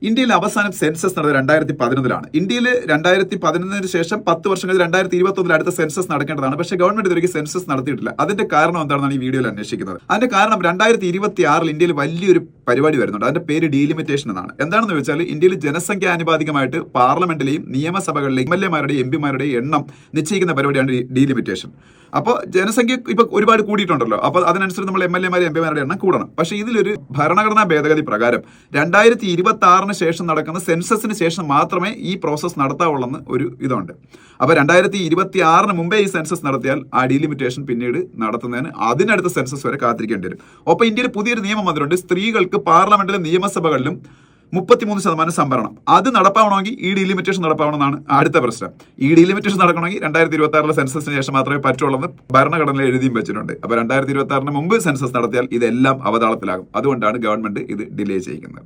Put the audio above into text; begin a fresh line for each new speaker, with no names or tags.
ഇന്ത്യയിൽ അവസാനം സെൻസസ് നടന്നത് 2011 ഇന്ത്യയിൽ 2011 ശേഷം 10 വർഷം കഴിഞ്ഞ് 2021 അടുത്ത സെൻസസ് നടക്കേണ്ടതാണ്. പക്ഷേ ഗവൺമെന്റ് ഇതുവരെ സെൻസസ് നടത്തിയിട്ടില്ല. അതിന്റെ കാരണം എന്താണെന്നാണ് ഈ വീഡിയോയിൽ അന്വേഷിക്കുന്നത്. അതിന്റെ കാരണം 2026 ഇന്ത്യയിൽ വലിയൊരു പരിപാടി വരുന്നുണ്ട്. അതിന്റെ പേര് ഡീലിമിറ്റേഷൻ എന്നാണ്. എന്താണെന്ന് വെച്ചാൽ ഇന്ത്യയിൽ ജനസംഖ്യാനുപാതികമായിട്ട് പാർലമെന്റിലെയും നിയമസഭകളിലെയും എംഎൽഎമാരുടെയും എംപിമാരുടെയും എണ്ണം നിശ്ചയിക്കുന്ന പരിപാടിയാണ് ഡീലിമിറ്റേഷൻ. അപ്പോൾ ജനസംഖ്യ ഇപ്പൊ ഒരുപാട് കൂടിയിട്ടുണ്ടല്ലോ. അപ്പോൾ അതിനനുസരിച്ച് നമ്മൾ എംഎൽഎമാരും എംപിമാരുടെ എണ്ണം കൂടണം. പക്ഷേ ഇതിലൊരു ഭരണഘടനാ ഭേദഗതി പ്രകാരം 2026 ശേഷം നടക്കുന്ന സെൻസസിന് ശേഷം മാത്രമേ ഈ പ്രോസസ് നടത്താവുള്ളെന്ന് ഒരു ഇതുണ്ട്. അപ്പോൾ 2026 മുമ്പേ ഈ സെൻസസ് നടത്തിയാൽ ആ ഡീലിമിറ്റേഷൻ പിന്നീട് നടത്തുന്നതിന് അതിനടുത്ത സെൻസസ് വരെ കാത്തിരിക്കേണ്ടി വരും. അപ്പോൾ ഇന്ത്യയിൽ പുതിയൊരു നിയമം വന്നിട്ടുണ്ട്. സ്ത്രീകൾക്ക് പാർലമെന്റിലും നിയമസഭകളിലും 33% സംവരണം. അത് നടപ്പാവണമെങ്കിൽ ഈ ഡീലിമിറ്റേഷൻ നടപ്പാവണമെന്നാണ് അടുത്ത പ്രശ്നം. ഈ ഡീലിമിറ്റേഷൻ നടക്കണമെങ്കിൽ 2026 സെൻസസിന് ശേഷം മാത്രമേ പറ്റുള്ളൂ ഭരണഘടനയിൽ എഴുതിയും വെച്ചിട്ടുണ്ട്. അപ്പോൾ 2026 മുമ്പ് സെൻസസ് നടത്തിയാൽ ഇതെല്ലാം അവതാളത്തിലാകും. അതുകൊണ്ടാണ് ഗവൺമെന്റ് ഇത് ഡിലേ ചെയ്യുന്നത്.